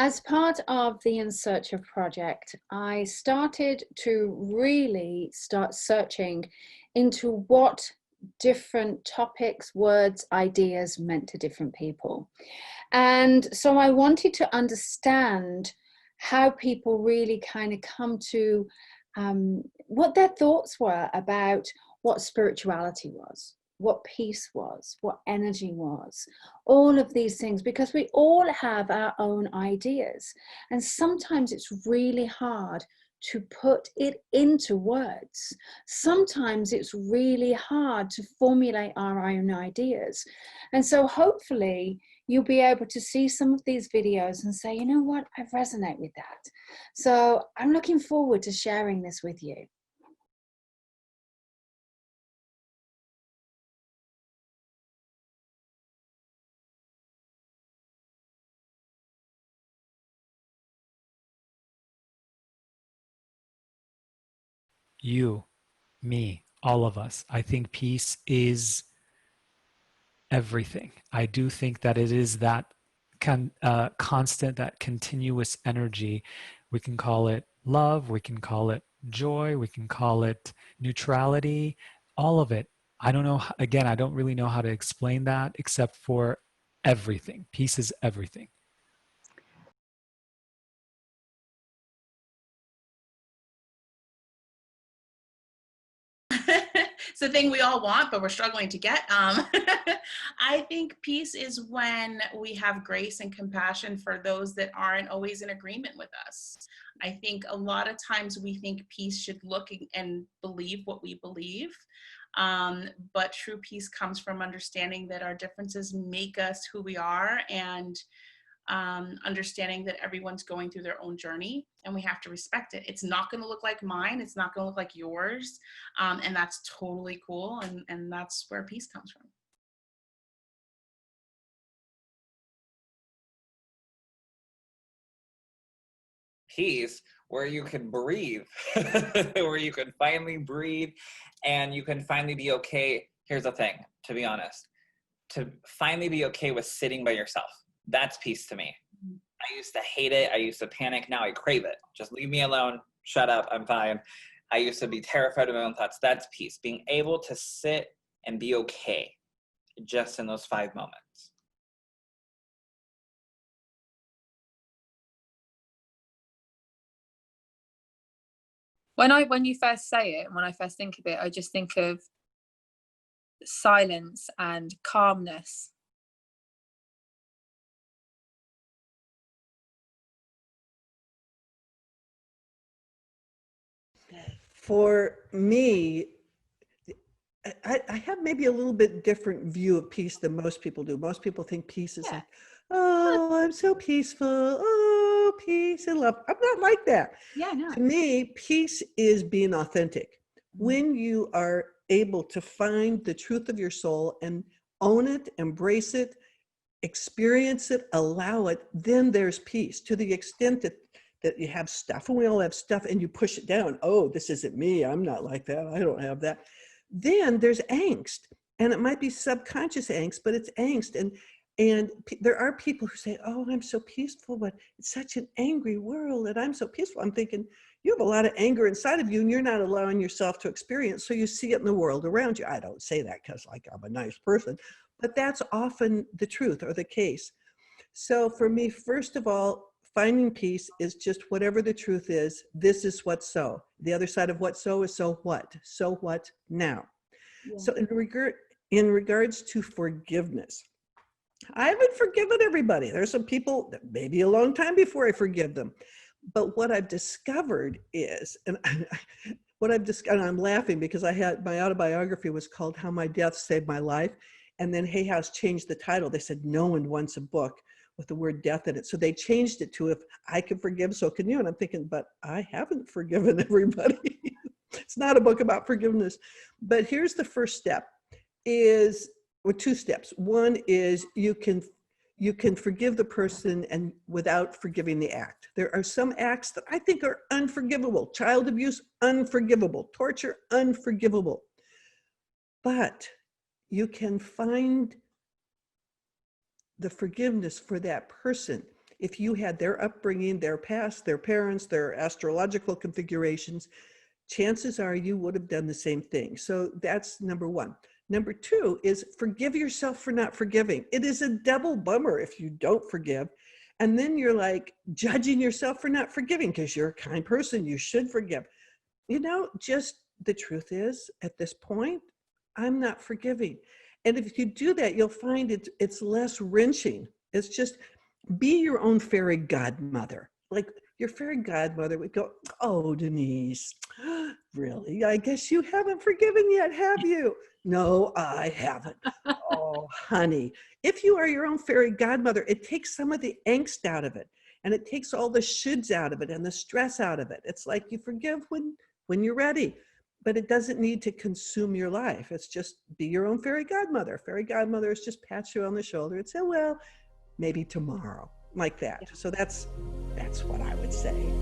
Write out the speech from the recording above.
As part of the In Search of project, I started to really start searching into what different topics, words, ideas meant to different people. And so I wanted to understand how people really kind of come to what their thoughts were about what spirituality was, what peace was, what energy was, all of these things, because we all have our own ideas. And sometimes it's really hard to put it into words. Sometimes it's really hard to formulate our own ideas. And so hopefully you'll be able to see some of these videos and say, you know what, I resonate with that. So I'm looking forward to sharing this with you. You, me, all of us. I think peace is everything. I do think that it is that constant, that continuous energy. We can call it love, we can call it joy, we can call it neutrality, all of it. I don't know, again, I don't really know how to explain that except for everything. Peace is everything. It's the thing we all want, but we're struggling to get. I think peace is when we have grace and compassion for those that aren't always in agreement with us. I think a lot of times we think peace should look and believe what we believe. But true peace comes from understanding that our differences make us who we are, and understanding that everyone's going through their own journey and we have to respect it. It's not going to look like mine. It's not going to look like yours. And that's totally cool. And that's where peace comes from. Peace where you can breathe, where you can finally breathe and you can finally be okay. Here's the thing, to be honest, to finally be okay with sitting by yourself. That's peace to me. I used to hate it. I used to panic. Now I crave it. Just leave me alone. Shut up. I'm fine. I used to be terrified of my own thoughts. That's peace. Being able to sit and be okay just in those 5 moments. When you first say it, when I first think of it, I just think of silence and calmness. For me, I have maybe a little bit different view of peace than most people do. Most people think peace is like, oh, I'm so peaceful. Oh, peace and love. I'm not like that. Yeah, no. To me, peace is being authentic. When you are able to find the truth of your soul and own it, embrace it, experience it, allow it, then there's peace. To the extent that you have stuff, and we all have stuff, and you push it down. Oh, this isn't me. I'm not like that. I don't have that. Then there's angst, and it might be subconscious angst, but it's angst. And there are people who say, oh, I'm so peaceful, but it's such an angry world, and I'm so peaceful. I'm thinking, you have a lot of anger inside of you, and you're not allowing yourself to experience, so you see it in the world around you. I don't say that because like I'm a nice person, but that's often the truth or the case. So for me, first of all, finding peace is just whatever the truth is. This is what's so. The other side of what's so is so what? So what now? Yeah. So in regards to forgiveness, I haven't forgiven everybody. There's some people that maybe a long time before I forgive them. But what I've discovered is, and I'm laughing because my autobiography was called How My Death Saved My Life. And then Hay House changed the title. They said, no one wants a book with the word death in it. So they changed it to If I Can Forgive, So Can You. And I'm thinking, but I haven't forgiven everybody. It's not a book about forgiveness. But here's the first step or 2 steps. One is you can forgive the person and without forgiving the act. There are some acts that I think are unforgivable. Child abuse, unforgivable. Torture, unforgivable. But you can find the forgiveness for that person if you had their upbringing, their past, their parents, their astrological configurations, chances are you would have done the same thing. So that's number one. Number two is forgive yourself for not forgiving. It is a double bummer if you don't forgive. And then you're like judging yourself for not forgiving because you're a kind person. You should forgive. Just the truth is at this point, I'm not forgiving. And if you do that, you'll find it's less wrenching. It's just be your own fairy godmother. Like your fairy godmother would go, oh, Denise, really? I guess you haven't forgiven yet, have you? No, I haven't. Oh, honey. If you are your own fairy godmother, it takes some of the angst out of it. And it takes all the shoulds out of it and the stress out of it. It's like you forgive when you're ready. But it doesn't need to consume your life. It's just be your own fairy godmother. Fairy godmothers just pat you on the shoulder and say, well, maybe tomorrow, like that. So that's what I would say.